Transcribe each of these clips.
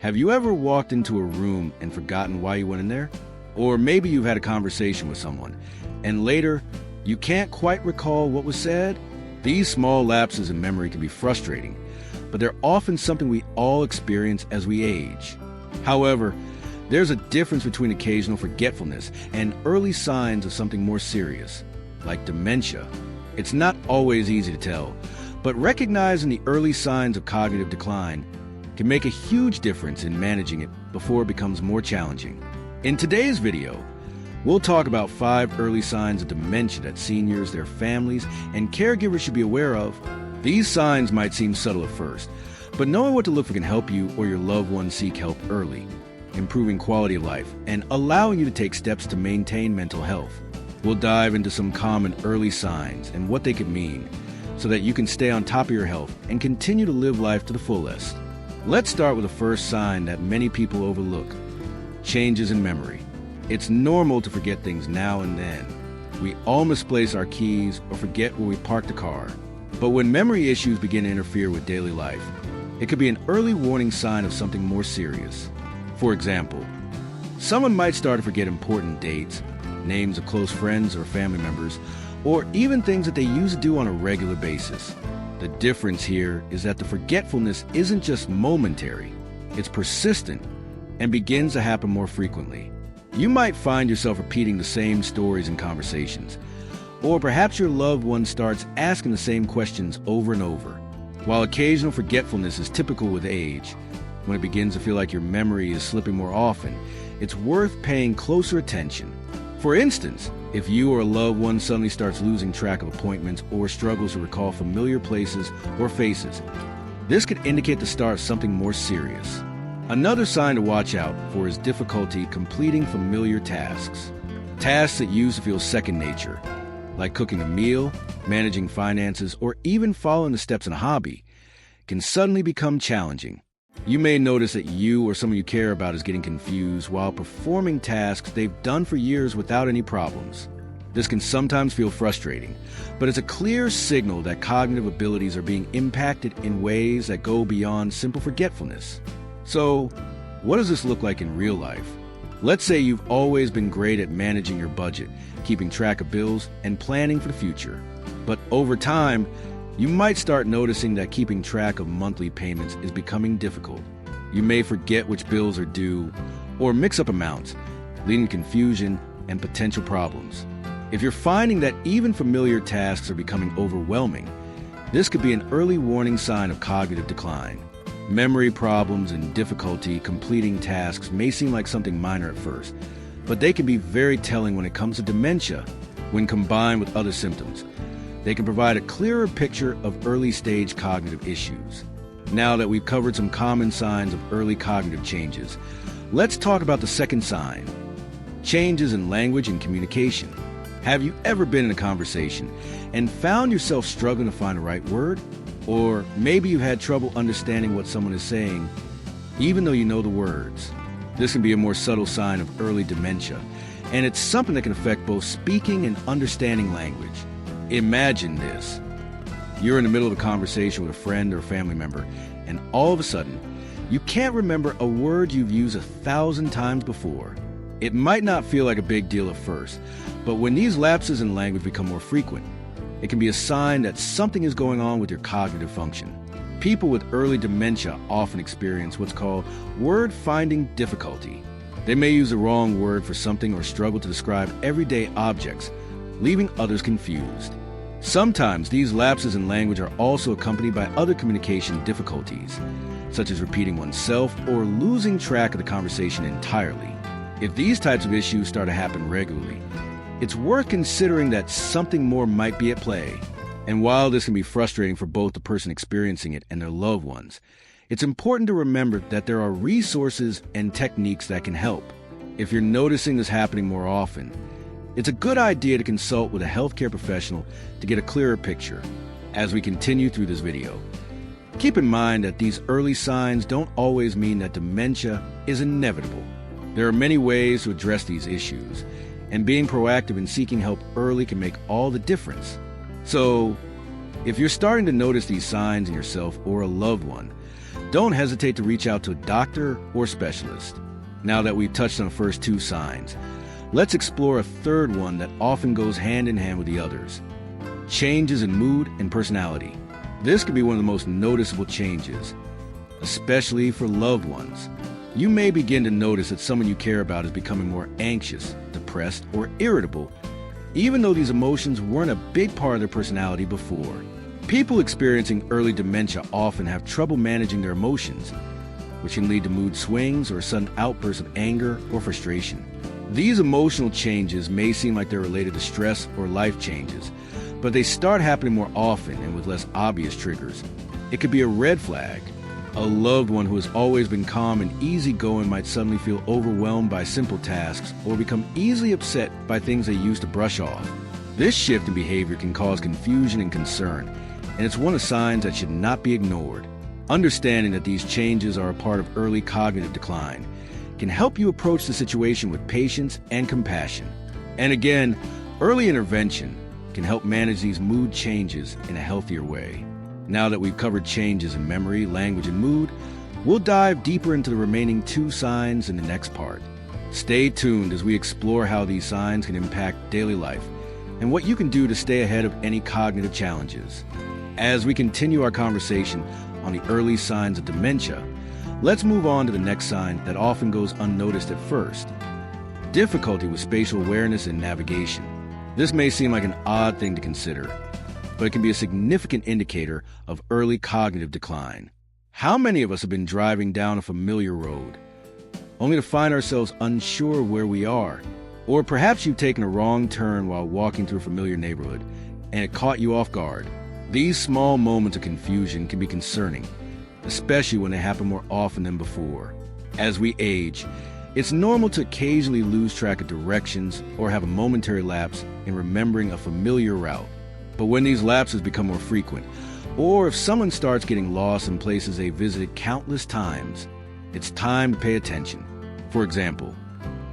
Have you ever walked into a room and forgotten why you went in there? Or maybe you've had a conversation with someone, and later, you can't quite recall what was said? These small lapses in memory can be frustrating, but they're often something we all experience as we age. However, there's a difference between occasional forgetfulness and early signs of something more serious, like dementia. It's not always easy to tell, but recognizing the early signs of cognitive decline can make a huge difference in managing it before it becomes more challenging. In today's video, we'll talk about 5 early signs of dementia that seniors, their families, and caregivers should be aware of. These signs might seem subtle at first, but knowing what to look for can help you or your loved one seek help early, improving quality of life and allowing you to take steps to maintain mental health. We'll dive into some common early signs and what they could mean so that you can stay on top of your health and continue to live life to the fullest. Let's start with the first sign that many people overlook: changes in memory. It's normal to forget things now and then. We all misplace our keys or forget where we parked the car. But when memory issues begin to interfere with daily life, it could be an early warning sign of something more serious. For example, someone might start to forget important dates, names of close friends or family members, or even things that they used to do on a regular basis. The difference here is that the forgetfulness isn't just momentary, it's persistent and begins to happen more frequently. You might find yourself repeating the same stories and conversations, or perhaps your loved one starts asking the same questions over and over. While occasional forgetfulness is typical with age, when it begins to feel like your memory is slipping more often, it's worth paying closer attention. For instance, if you or a loved one suddenly starts losing track of appointments or struggles to recall familiar places or faces, this could indicate the start of something more serious. Another sign to watch out for is difficulty completing familiar tasks. Tasks that used to feel second nature, like cooking a meal, managing finances, or even following the steps in a hobby, can suddenly become challenging. You may notice that you or someone you care about is getting confused while performing tasks they've done for years without any problems. This can sometimes feel frustrating, but it's a clear signal that cognitive abilities are being impacted in ways that go beyond simple forgetfulness. So, what does this look like in real life? Let's say you've always been great at managing your budget, keeping track of bills, and planning for the future. But over time, you might start noticing that keeping track of monthly payments is becoming difficult. You may forget which bills are due, or mix up amounts, leading to confusion and potential problems. If you're finding that even familiar tasks are becoming overwhelming, this could be an early warning sign of cognitive decline. Memory problems and difficulty completing tasks may seem like something minor at first, but they can be very telling when it comes to dementia. When combined with other symptoms, they can provide a clearer picture of early-stage cognitive issues. Now that we've covered some common signs of early cognitive changes, let's talk about the second sign: changes in language and communication. Have you ever been in a conversation and found yourself struggling to find the right word? Or maybe you've had trouble understanding what someone is saying, even though you know the words. This can be a more subtle sign of early dementia, and it's something that can affect both speaking and understanding language. Imagine this. You're in the middle of a conversation with a friend or family member, and all of a sudden, you can't remember a word you've used 1,000 times before. It might not feel like a big deal at first, but when these lapses in language become more frequent, it can be a sign that something is going on with your cognitive function. People with early dementia often experience what's called word-finding difficulty. They may use the wrong word for something or struggle to describe everyday objects, leaving others confused. Sometimes these lapses in language are also accompanied by other communication difficulties, such as repeating oneself or losing track of the conversation entirely. If these types of issues start to happen regularly, it's worth considering that something more might be at play. And while this can be frustrating for both the person experiencing it and their loved ones, it's important to remember that there are resources and techniques that can help. If you're noticing this happening more often, it's a good idea to consult with a healthcare professional to get a clearer picture. As we continue through this video, keep in mind that these early signs don't always mean that dementia is inevitable. There are many ways to address these issues, and being proactive in seeking help early can make all the difference. So, if you're starting to notice these signs in yourself or a loved one, don't hesitate to reach out to a doctor or specialist. Now that we've touched on the first two signs, let's explore a third one that often goes hand in hand with the others: changes in mood and personality. This could be one of the most noticeable changes, especially for loved ones. You may begin to notice that someone you care about is becoming more anxious, depressed, or irritable, even though these emotions weren't a big part of their personality before. People experiencing early dementia often have trouble managing their emotions, which can lead to mood swings or sudden outbursts of anger or frustration. These emotional changes may seem like they're related to stress or life changes, but they start happening more often and with less obvious triggers. It could be a red flag. A loved one who has always been calm and easygoing might suddenly feel overwhelmed by simple tasks or become easily upset by things they used to brush off. This shift in behavior can cause confusion and concern, and it's one of the signs that should not be ignored. Understanding that these changes are a part of early cognitive decline can help you approach the situation with patience and compassion. And again, early intervention can help manage these mood changes in a healthier way. Now that we've covered changes in memory, language, and mood, we'll dive deeper into the remaining two signs in the next part. Stay tuned as we explore how these signs can impact daily life and what you can do to stay ahead of any cognitive challenges. As we continue our conversation on the early signs of dementia, let's move on to the next sign that often goes unnoticed at first: difficulty with spatial awareness and navigation. This may seem like an odd thing to consider, but it can be a significant indicator of early cognitive decline. How many of us have been driving down a familiar road, only to find ourselves unsure where we are? Or perhaps you've taken a wrong turn while walking through a familiar neighborhood, and it caught you off guard. These small moments of confusion can be concerning, especially when they happen more often than before. As we age, it's normal to occasionally lose track of directions or have a momentary lapse in remembering a familiar route. But when these lapses become more frequent, or if someone starts getting lost in places they visited countless times, it's time to pay attention. For example,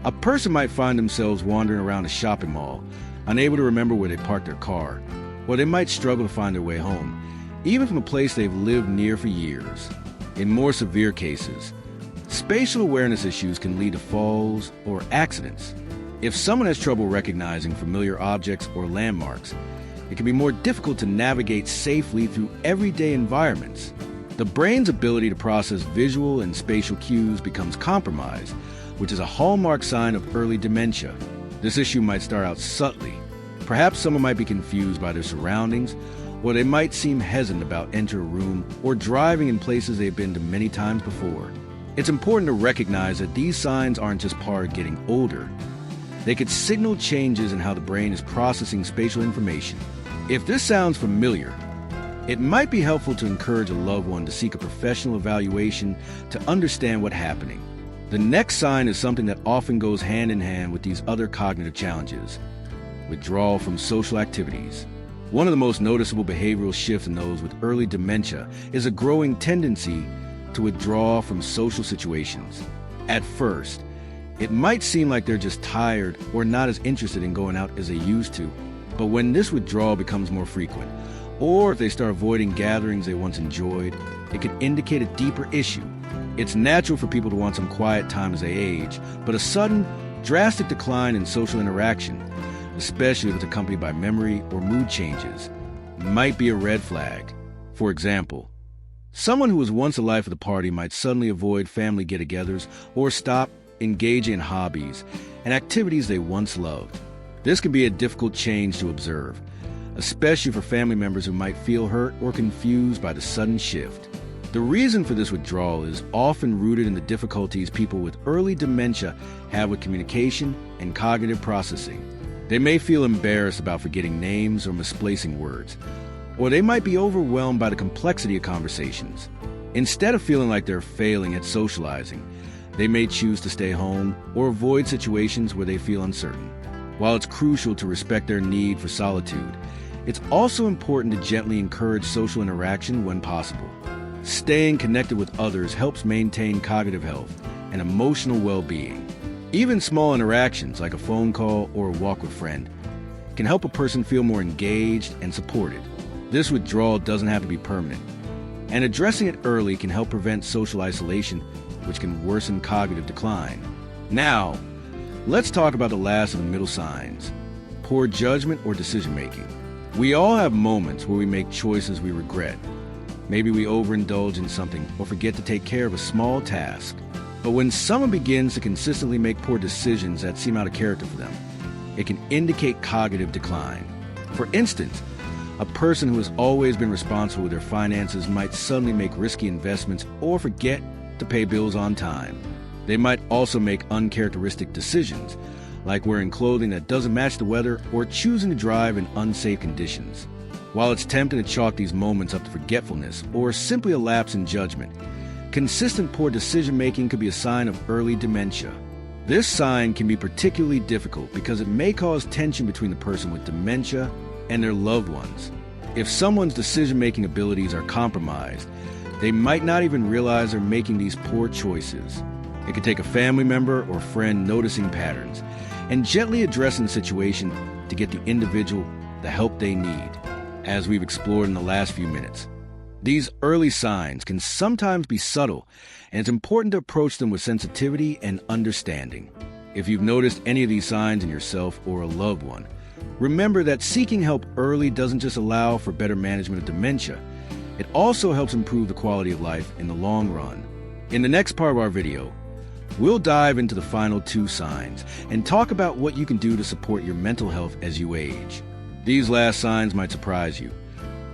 a person might find themselves wandering around a shopping mall, unable to remember where they parked their car, or they might struggle to find their way home, even from a place they've lived near for years. In more severe cases, spatial awareness issues can lead to falls or accidents. If someone has trouble recognizing familiar objects or landmarks, it can be more difficult to navigate safely through everyday environments. The brain's ability to process visual and spatial cues becomes compromised, which is a hallmark sign of early dementia. This issue might start out subtly. Perhaps someone might be confused by their surroundings, or they might seem hesitant about entering a room or driving in places they've been to many times before. It's important to recognize that these signs aren't just part of getting older. They could signal changes in how the brain is processing spatial information. If this sounds familiar, it might be helpful to encourage a loved one to seek a professional evaluation to understand what's happening. The next sign is something that often goes hand in hand with these other cognitive challenges: withdrawal from social activities. One of the most noticeable behavioral shifts in those with early dementia is a growing tendency to withdraw from social situations. At first, it might seem like they're just tired or not as interested in going out as they used to. But when this withdrawal becomes more frequent, or if they start avoiding gatherings they once enjoyed, it could indicate a deeper issue. It's natural for people to want some quiet time as they age, but a sudden, drastic decline in social interaction, especially if it's accompanied by memory or mood changes, might be a red flag. For example, someone who was once the life of the party might suddenly avoid family get-togethers or stop engaging in hobbies and activities they once loved. This can be a difficult change to observe, especially for family members who might feel hurt or confused by the sudden shift. The reason for this withdrawal is often rooted in the difficulties people with early dementia have with communication and cognitive processing. They may feel embarrassed about forgetting names or misplacing words, or they might be overwhelmed by the complexity of conversations. Instead of feeling like they're failing at socializing, they may choose to stay home or avoid situations where they feel uncertain. While it's crucial to respect their need for solitude, it's also important to gently encourage social interaction when possible. Staying connected with others helps maintain cognitive health and emotional well-being. Even small interactions like a phone call or a walk with a friend can help a person feel more engaged and supported. This withdrawal doesn't have to be permanent, And addressing it early can help prevent social isolation, which can worsen cognitive decline. Now, let's talk about the last of the middle signs: poor judgment or decision-making. We all have moments where we make choices we regret. Maybe we overindulge in something or forget to take care of a small task. But when someone begins to consistently make poor decisions that seem out of character for them, it can indicate cognitive decline. For instance, a person who has always been responsible with their finances might suddenly make risky investments or forget to pay bills on time. They might also make uncharacteristic decisions, like wearing clothing that doesn't match the weather or choosing to drive in unsafe conditions. While it's tempting to chalk these moments up to forgetfulness or simply a lapse in judgment, consistent poor decision-making could be a sign of early dementia. This sign can be particularly difficult because it may cause tension between the person with dementia and their loved ones. If someone's decision-making abilities are compromised, they might not even realize they're making these poor choices. It could take a family member or friend noticing patterns and gently addressing the situation to get the individual the help they need. As we've explored in the last few minutes, these early signs can sometimes be subtle, and it's important to approach them with sensitivity and understanding. If you've noticed any of these signs in yourself or a loved one, remember that seeking help early doesn't just allow for better management of dementia, it also helps improve the quality of life in the long run. In the next part of our video, we'll dive into the final 2 signs and talk about what you can do to support your mental health as you age. These last signs might surprise you,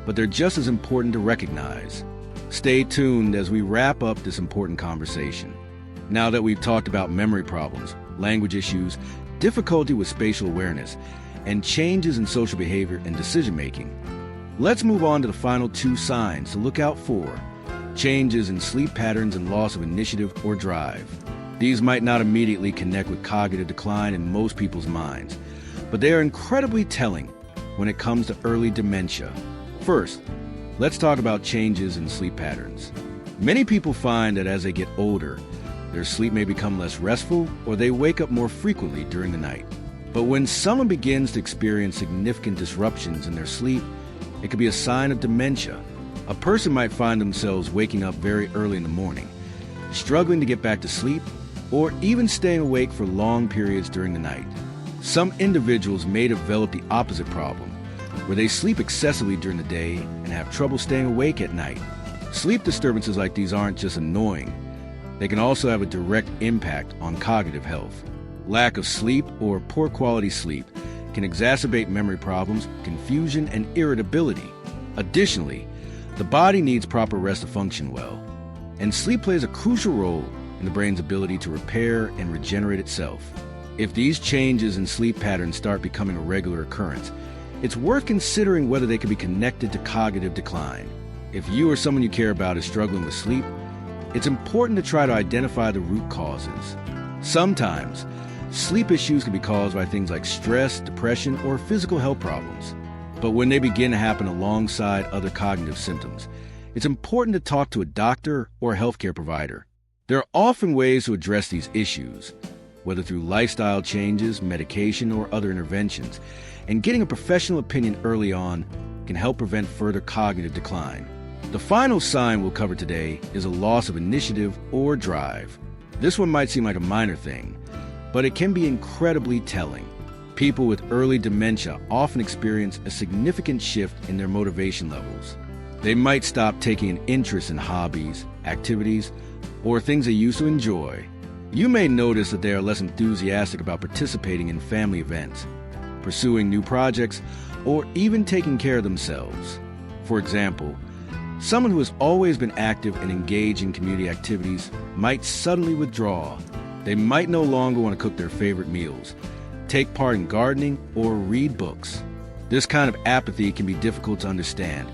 but they're just as important to recognize. Stay tuned as we wrap up this important conversation. Now that we've talked about memory problems, language issues, difficulty with spatial awareness, and changes in social behavior and decision-making, let's move on to the final 2 signs to look out for: changes in sleep patterns and loss of initiative or drive. These might not immediately connect with cognitive decline in most people's minds, but they are incredibly telling when it comes to early dementia. First, let's talk about changes in sleep patterns. Many people find that as they get older, their sleep may become less restful or they wake up more frequently during the night. But when someone begins to experience significant disruptions in their sleep, it could be a sign of dementia. A person might find themselves waking up very early in the morning, struggling to get back to sleep, or even staying awake for long periods during the night. Some individuals may develop the opposite problem, where they sleep excessively during the day and have trouble staying awake at night. Sleep disturbances like these aren't just annoying, they can also have a direct impact on cognitive health. Lack of sleep or poor quality sleep can exacerbate memory problems, confusion, and irritability. Additionally, the body needs proper rest to function well, and sleep plays a crucial role in the brain's ability to repair and regenerate itself. If these changes in sleep patterns start becoming a regular occurrence, it's worth considering whether they could be connected to cognitive decline. If you or someone you care about is struggling with sleep, it's important to try to identify the root causes. Sometimes, sleep issues can be caused by things like stress, depression, or physical health problems. But when they begin to happen alongside other cognitive symptoms, it's important to talk to a doctor or a healthcare provider. There are often ways to address these issues, whether through lifestyle changes, medication, or other interventions, and getting a professional opinion early on can help prevent further cognitive decline. The final sign we'll cover today is a loss of initiative or drive. This one might seem like a minor thing, but it can be incredibly telling. People with early dementia often experience a significant shift in their motivation levels. They might stop taking an interest in hobbies, activities, or things they used to enjoy. You may notice that they are less enthusiastic about participating in family events, pursuing new projects, or even taking care of themselves. For example, someone who has always been active and engaged in community activities might suddenly withdraw. They might no longer want to cook their favorite meals, take part in gardening, or read books. This kind of apathy can be difficult to understand,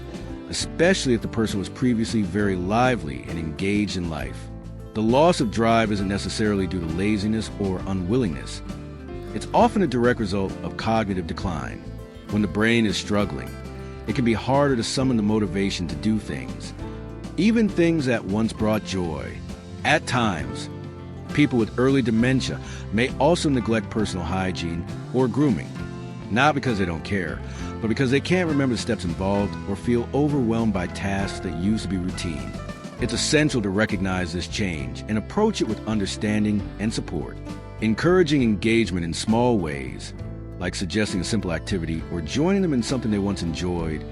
especially if the person was previously very lively and engaged in life. The loss of drive isn't necessarily due to laziness or unwillingness. It's often a direct result of cognitive decline. When the brain is struggling, it can be harder to summon the motivation to do things, even things that once brought joy. At times, people with early dementia may also neglect personal hygiene or grooming, not because they don't care, but because they can't remember the steps involved or feel overwhelmed by tasks that used to be routine. It's essential to recognize this change and approach it with understanding and support. Encouraging engagement in small ways, like suggesting a simple activity or joining them in something they once enjoyed,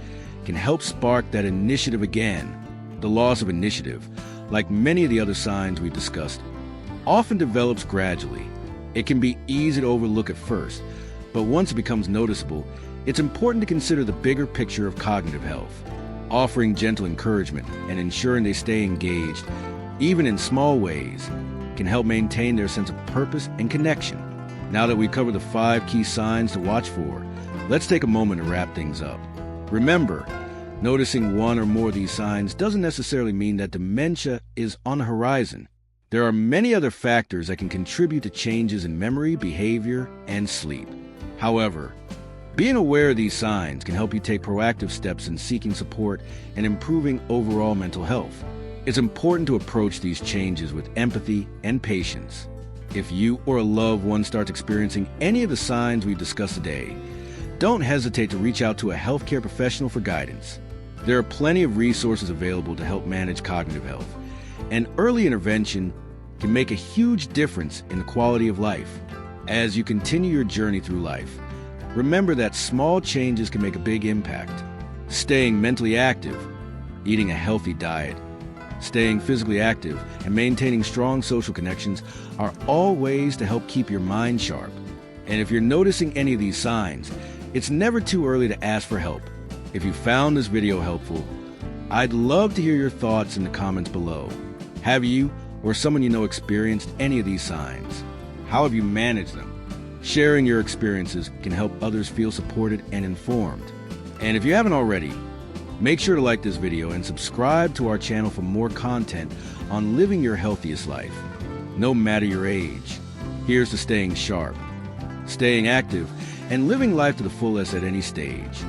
can help spark that initiative again. The loss of initiative, like many of the other signs we've discussed, often develops gradually. It can be easy to overlook at first, but once it becomes noticeable, it's important to consider the bigger picture of cognitive health. Offering gentle encouragement and ensuring they stay engaged, even in small ways, can help maintain their sense of purpose and connection. Now that we've covered the 5 key signs to watch for, let's take a moment to wrap things up. Remember, noticing one or more of these signs doesn't necessarily mean that dementia is on the horizon. There are many other factors that can contribute to changes in memory, behavior, and sleep. However, being aware of these signs can help you take proactive steps in seeking support and improving overall mental health. It's important to approach these changes with empathy and patience. If you or a loved one starts experiencing any of the signs we've discussed today, don't hesitate to reach out to a healthcare professional for guidance. There are plenty of resources available to help manage cognitive health, and early intervention can make a huge difference in the quality of life. As you continue your journey through life, remember that small changes can make a big impact. Staying mentally active, eating a healthy diet, staying physically active, and maintaining strong social connections are all ways to help keep your mind sharp. And if you're noticing any of these signs, it's never too early to ask for help. If you found this video helpful, I'd love to hear your thoughts in the comments below. Have you or someone you know experienced any of these signs? How have you managed them? Sharing your experiences can help others feel supported and informed. And if you haven't already, make sure to like this video and subscribe to our channel for more content on living your healthiest life, no matter your age. Here's to staying sharp, staying active, and living life to the fullest at any stage.